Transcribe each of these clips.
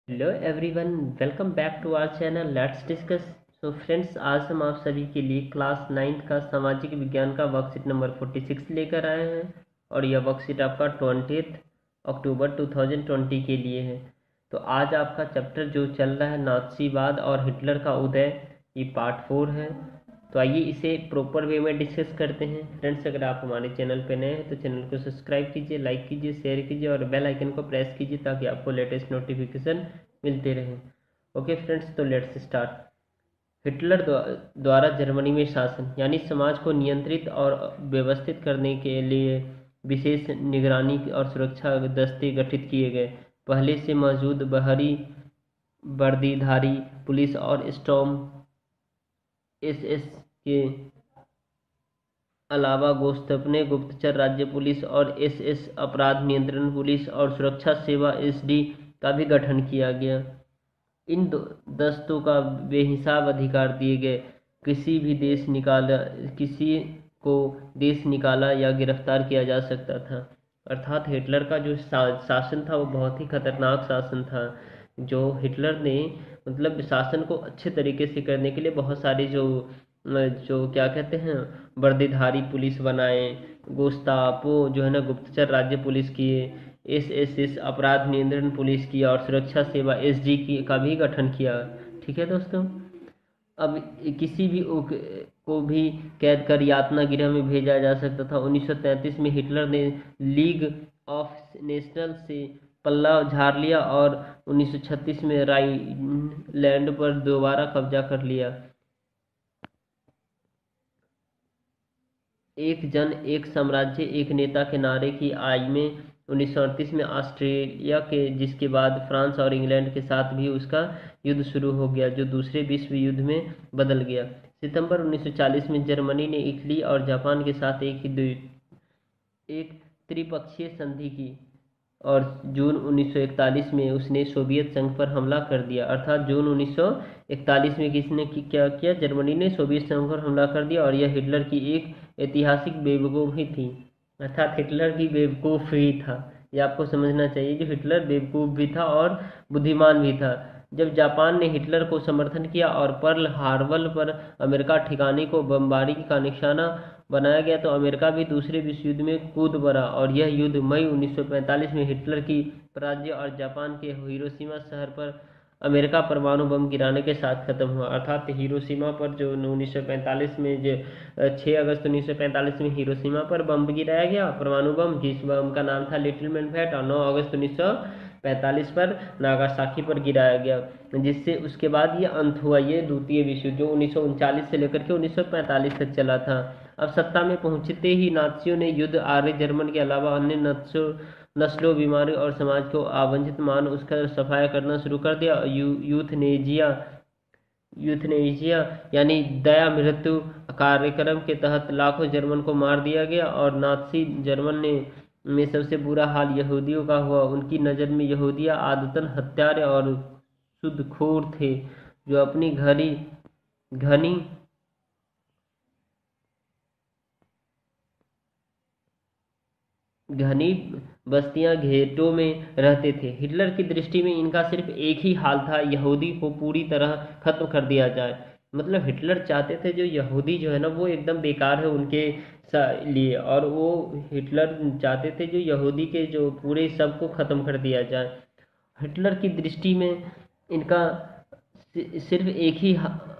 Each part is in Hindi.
Hello everyone, welcome back to our channel let's discuss. So friends, आज हम आप सभी के लिए क्लास 9th का सामाजिक विज्ञान का वर्कशीट नंबर 46 लेकर आए हैं। और यह वर्कशीट आपका 20 अक्टूबर 2020 के लिए है। तो आज आपका चैप्टर जो चल रहा है नाज़ीवाद और हिटलर का उदय, ये पार्ट 4 है। तो आइए इसे प्रॉपर वे में डिस्कस करते हैं। फ्रेंड्स, अगर आप हमारे चैनल पर नए हैं तो चैनल को सब्सक्राइब कीजिए, लाइक कीजिए, शेयर कीजिए और बेल आइकन को प्रेस कीजिए ताकि आपको लेटेस्ट नोटिफिकेशन मिलते रहें। ओके फ्रेंड्स, तो लेट्स स्टार्ट। हिटलर द्वारा जर्मनी में शासन यानी समाज को नियंत्रित और व्यवस्थित करने के लिए विशेष निगरानी और सुरक्षा दस्ते गठित किए गए। पहले से मौजूद बाहरी वर्दीधारी पुलिस और स्टॉर्म एसएस के अलावा गोस्तापने गुप्तचर राज्य पुलिस और एसएस अपराध नियंत्रण पुलिस और सुरक्षा सेवा एसडी का भी गठन किया गया। इन दस्तों का बेहिसाब अधिकार दिए गए। किसी भी देश निकाला किसी को देश निकाला या गिरफ्तार किया जा सकता था। अर्थात हिटलर का जो शासन था वो बहुत ही खतरनाक शासन था। जो हिटलर ने मतलब शासन को अच्छे तरीके से करने के लिए बहुत सारे जो क्या कहते हैं वर्दीधारी पुलिस बनाए, गोस्तापो जो है ना गुप्तचर राज्य पुलिस किए, एसएसएस अपराध नियंत्रण पुलिस की और सुरक्षा सेवा एसडी की का भी गठन किया। ठीक है दोस्तों। अब किसी भी को भी कैद कर यातना गृह में भेजा जा सकता था। 1933 में हिटलर ने लीग ऑफ नेशनल से पल्ला झाड़ लिया और 1936 में राइनलैंड पर दोबारा कब्जा कर लिया। एक जन एक साम्राज्य एक नेता के नारे की आय में 1938 में ऑस्ट्रेलिया के जिसके बाद फ्रांस और इंग्लैंड के साथ भी उसका युद्ध शुरू हो गया जो दूसरे विश्व युद्ध में बदल गया। सितंबर 1940 में जर्मनी ने इटली और जापान के साथ एक त्रिपक्षीय संधि की और जून 1941 में उसने सोवियत संघ पर हमला कर दिया। अर्थात जून 1941 में किसने क्या किया? जर्मनी ने सोवियत संघ पर हमला कर दिया और यह हिटलर की एक ऐतिहासिक बेवकूफ़ी थी। अर्थात हिटलर की बेवकूफ़ी था। ये आपको समझना चाहिए, जो हिटलर बेवकूफ़ भी था और बुद्धिमान भी था। जब जापान ने हिटलर को समर्थन किया और पर्ल हार्बर पर अमेरिका ठिकाने को बमबारी का निशाना बनाया गया तो अमेरिका भी दूसरे विश्व युद्ध में कूद पड़ा और यह युद्ध मई 1945 में हिटलर की पराजय और जापान के हिरोशिमा शहर पर अमेरिका परमाणु बम गिराने के साथ खत्म हुआ। अर्थात हिरोशिमा पर जो 1945 में जो 6 अगस्त 1945 में हिरोशिमा पर बम गिराया गया परमाणु बम, जिस बम का नाम था लिटिल मैन फैट, और 9 अगस्त 1945 पर नागासाकी पर गिराया गया, जिससे उसके बाद ये अंत हुआ। ये द्वितीय विश्व जो 1939 से लेकर के 1945 तक चला था। अब सत्ता में पहुंचते ही नाजियों ने युद्ध आर्य जर्मन के अलावा अन्य नस्लों बीमारी और समाज को अवांछित मान उसका सफाया करना शुरू कर दिया। यूथनेजिया यानी दया मृत्यु कार्यक्रम के तहत लाखों जर्मन को मार दिया गया और नाज़ी जर्मन में सबसे बुरा हाल यहूदियों का हुआ। उनकी नज़र में यहूदिया आदतन हत्यारे और सूदखोर थे जो अपनी घनी घनी बस्तियां घेटों में रहते थे। हिटलर की दृष्टि में इनका सिर्फ एक ही हाल था, यहूदी को पूरी तरह खत्म कर दिया जाए। मतलब हिटलर चाहते थे जो यहूदी जो है ना वो एकदम बेकार है उनके लिए, और वो हिटलर चाहते थे जो यहूदी के जो पूरे सबको खत्म कर दिया जाए। हिटलर की दृष्टि में इनका सिर्फ एक ही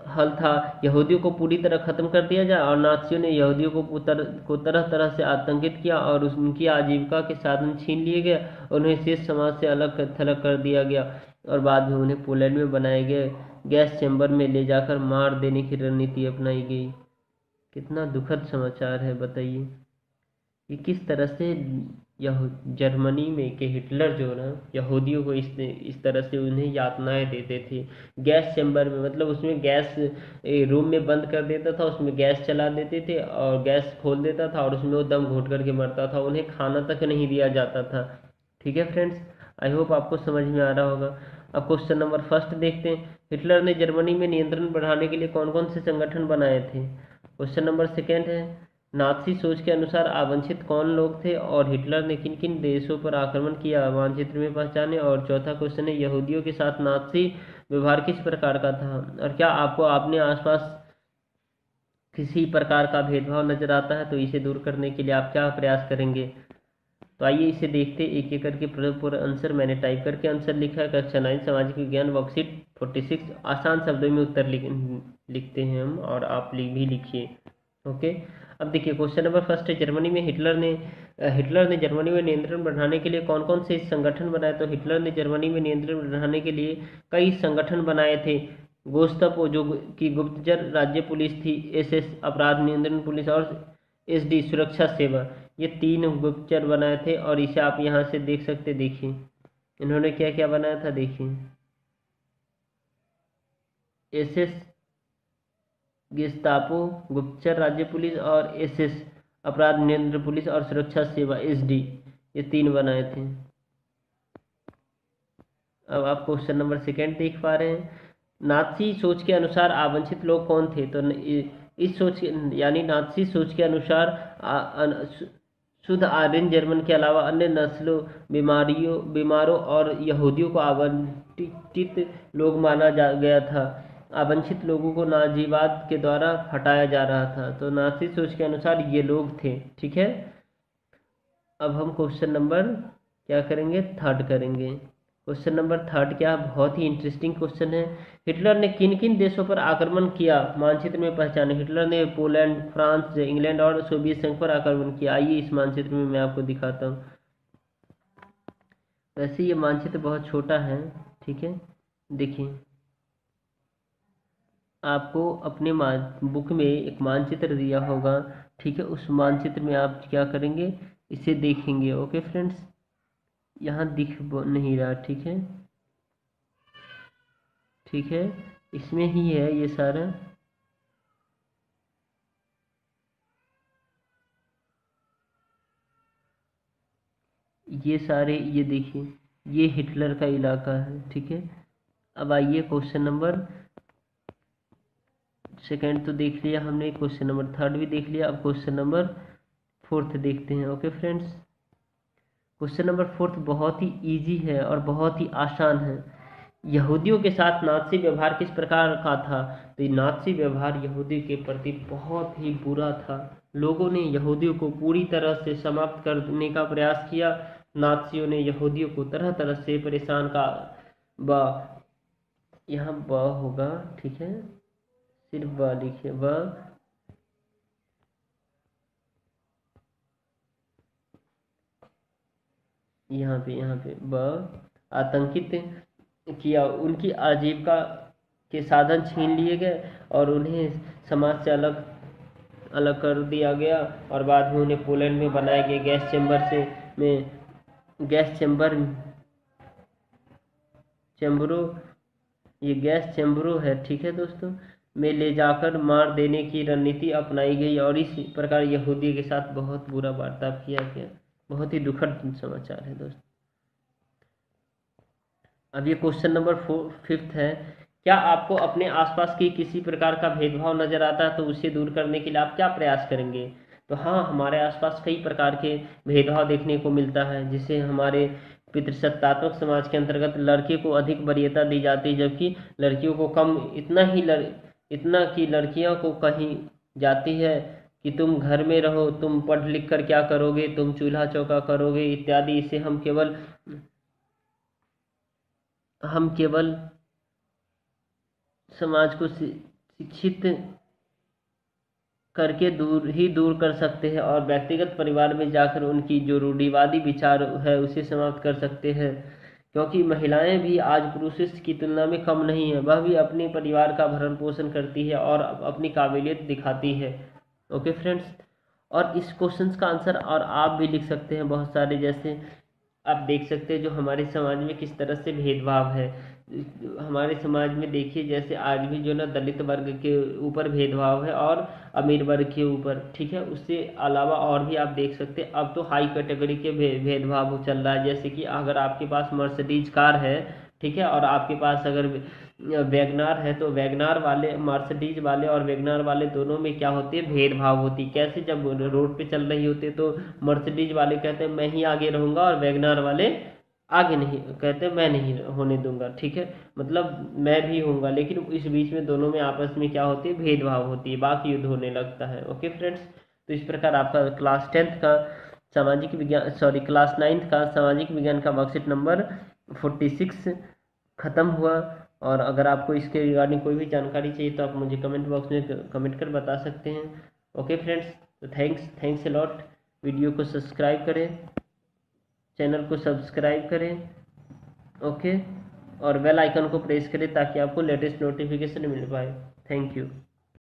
हल था, यहूदियों को पूरी तरह ख़त्म कर दिया जाए। और नाज़ियों ने यहूदियों को तरह तरह से आतंकित किया और उनकी आजीविका के साधन छीन लिए गए, उन्हें शेष समाज से अलग थलग कर दिया गया और बाद में उन्हें पोलैंड में बनाए गए गैस चैम्बर में ले जाकर मार देने की रणनीति अपनाई गई। कितना दुखद समाचार है, बताइए कि किस तरह से यह जर्मनी में के हिटलर जो ना यहूदियों को इस तरह से उन्हें यातनाएं देते थे। गैस चैम्बर में मतलब उसमें गैस रूम में बंद कर देता था, उसमें गैस चला देते थे और गैस खोल देता था और उसमें वो दम घोट करके मरता था। उन्हें खाना तक नहीं दिया जाता था। ठीक है फ्रेंड्स, आई होप आपको समझ में आ रहा होगा। अब क्वेश्चन नंबर फर्स्ट देखते हैं। हिटलर ने जर्मनी में नियंत्रण बढ़ाने के लिए कौन कौन से संगठन बनाए थे? क्वेश्चन नंबर सेकेंड है, नाथसी सोच के अनुसार आवांछित कौन लोग थे, और हिटलर ने किन किन देशों पर आक्रमण किया, मानचित्र में पहचाने। और चौथा क्वेश्चन है, यहूदियों के साथ नाथसी व्यवहार किस प्रकार का था, और क्या आपको अपने आसपास किसी प्रकार का भेदभाव नजर आता है तो इसे दूर करने के लिए आप क्या प्रयास करेंगे। तो आइए इसे देखते एक एक करके। पूरा आंसर मैंने टाइप करके आंसर लिखा है। कक्षा 9 सामाजिक विज्ञान वर्कशीट 46। आसान शब्दों में उत्तर लिखते हैं हम, और आप भी लिखिए। ओके, अब देखिए क्वेश्चन नंबर फर्स्ट है, जर्मनी में हिटलर ने जर्मनी में नियंत्रण बढ़ाने के लिए कौन कौन से संगठन बनाए। तो हिटलर ने जर्मनी में नियंत्रण बढ़ाने के लिए कई संगठन बनाए थे। गोस्तापो जो कि गुप्तचर राज्य पुलिस थी, एसएस अपराध नियंत्रण पुलिस, और एसडी सुरक्षा सेवा, ये 3 गुप्तचर बनाए थे। और इसे आप यहाँ से देख सकते, देखिए इन्होंने क्या क्या बनाया था, देखिए एसएस गेस्तापो गुप्तचर राज्य पुलिस, और एसएस अपराध नियंत्रण पुलिस, और सुरक्षा सेवा एसडी, ये 3 बनाए थे। अब आप क्वेश्चन नंबर सेकेंड देख पा रहे हैं, नाथसी सोच के अनुसार आवांछित लोग कौन थे। तो इस सोच के यानी नाथसी सोच के अनुसार शुद्ध आर्यन जर्मन के अलावा अन्य नस्लों, बीमारों और यहूदियों को आवंटित लोग माना गया था। आवंछित लोगों को नाजीवाद के द्वारा हटाया जा रहा था। तो नाथसी सोच के अनुसार ये लोग थे। ठीक है, अब हम क्वेश्चन नंबर क्या करेंगे, थर्ड करेंगे। क्वेश्चन नंबर थर्ड क्या, बहुत ही इंटरेस्टिंग क्वेश्चन है। हिटलर ने किन किन देशों पर आक्रमण किया, मानचित्र में पहचाने। हिटलर ने पोलैंड, फ्रांस, इंग्लैंड और सोवियत संघ पर आक्रमण किया। आइए इस मानचित्र में मैं आपको दिखाता हूँ। वैसे ये मानचित्र बहुत छोटा है, ठीक है। देखिए आपको अपने बुक में एक मानचित्र दिया होगा, ठीक है। उस मानचित्र में आप क्या करेंगे, इसे देखेंगे। ओके फ्रेंड्स, यहाँ दिख नहीं रहा, ठीक है, ठीक है, इसमें ही है ये सारा। ये सारे, ये देखिए, ये हिटलर का इलाका है, ठीक है। अब आइए क्वेश्चन नंबर सेकंड तो देख लिया हमने, क्वेश्चन नंबर थर्ड भी देख लिया। अब क्वेश्चन नंबर फोर्थ देखते हैं। Okay friends, question number fourth बहुत ही इजी है और बहुत ही आसान है। यहूदियों के साथ नाज़ी व्यवहार किस प्रकार का था। तो ये नाज़ी व्यवहार यहूदी के प्रति बहुत ही बुरा था। लोगों ने यहूदियों को पूरी तरह से समाप्त करने का प्रयास किया। नाज़ियों ने यहूदियों को तरह तरह से परेशान का ब यहाँ ब होगा, ठीक है, सिर्फ ब लिखिए, ब यहाँ पे ब आतंकित किया। उनकी आजीविका के साधन छीन लिए गए और उन्हें समाज से अलग अलग कर दिया गया। और बाद में उन्हें पोलैंड में बनाए गए गैस चैम्बरों, ये गैस चैम्बरों है, ठीक है दोस्तों, में ले जाकर मार देने की रणनीति अपनाई गई। और इस प्रकार यहूदी के साथ बहुत बुरा बर्ताव किया गया। बहुत ही दुखद समाचार है दोस्तों। अब ये क्वेश्चन नंबर फिफ्थ है, क्या आपको अपने आसपास की किसी प्रकार का भेदभाव नजर आता है तो उसे दूर करने के लिए आप क्या प्रयास करेंगे। तो हाँ, हमारे आसपास कई प्रकार के भेदभाव देखने को मिलता है, जिसे हमारे पितृसत्तात्मक समाज के अंतर्गत लड़के को अधिक वरीयता दी जाती है, जबकि लड़कियों को कम। इतना कि लड़कियों को कहीं जाती है कि तुम घर में रहो, तुम पढ़ लिख कर क्या करोगे, तुम चूल्हा चौका करोगे इत्यादि। इसे हम केवल समाज को शिक्षित करके दूर कर सकते हैं, और व्यक्तिगत परिवार में जाकर उनकी जो रूढ़िवादी विचार है उसे समाप्त कर सकते हैं। क्योंकि महिलाएं भी आज पुरुषों की तुलना में कम नहीं है, वह भी अपने परिवार का भरण पोषण करती है और अपनी काबिलियत दिखाती है। ओके फ्रेंड्स, और इस क्वेश्चन का आंसर और आप भी लिख सकते हैं बहुत सारे, जैसे आप देख सकते हैं जो हमारे समाज में किस तरह से भेदभाव है। हमारे समाज में देखिए, जैसे आज भी जो ना दलित वर्ग के ऊपर भेदभाव है और अमीर वर्ग के ऊपर, ठीक है। उससे अलावा और भी आप देख सकते हैं, अब तो हाई कैटेगरी के भेदभाव चल रहा है। जैसे कि अगर आपके पास मर्सिडीज कार है ठीक है। और आपके पास अगर वैगनार है तो वैगनार वाले, मर्सिडीज वाले और वैगनार वाले दोनों में क्या होती है, भेदभाव होती है। कैसे, जब रोड पे चल रही होती है तो मर्सिडीज वाले कहते हैं मैं ही आगे रहूंगा, और वैगनार वाले आगे नहीं, कहते हैं मैं नहीं होने दूंगा, ठीक है, मतलब मैं भी होऊंगा, लेकिन इस बीच में दोनों में आपस में क्या होती है, भेदभाव होती है, बाकी युद्ध होने लगता है। ओके फ्रेंड्स, तो इस प्रकार आपका क्लास 10th का सामाजिक विज्ञान, सॉरी क्लास 9th का सामाजिक विज्ञान का वर्कशीट नंबर 46 खत्म हुआ। और अगर आपको इसके रिगार्डिंग कोई भी जानकारी चाहिए तो आप मुझे कमेंट बॉक्स में कमेंट कर बता सकते हैं। ओके फ्रेंड्स, तो थैंक्स अ लॉट। वीडियो को सब्सक्राइब करें, चैनल को सब्सक्राइब करें, ओके, और बेल आइकन को प्रेस करें ताकि आपको लेटेस्ट नोटिफिकेशन मिल पाए। Thank you.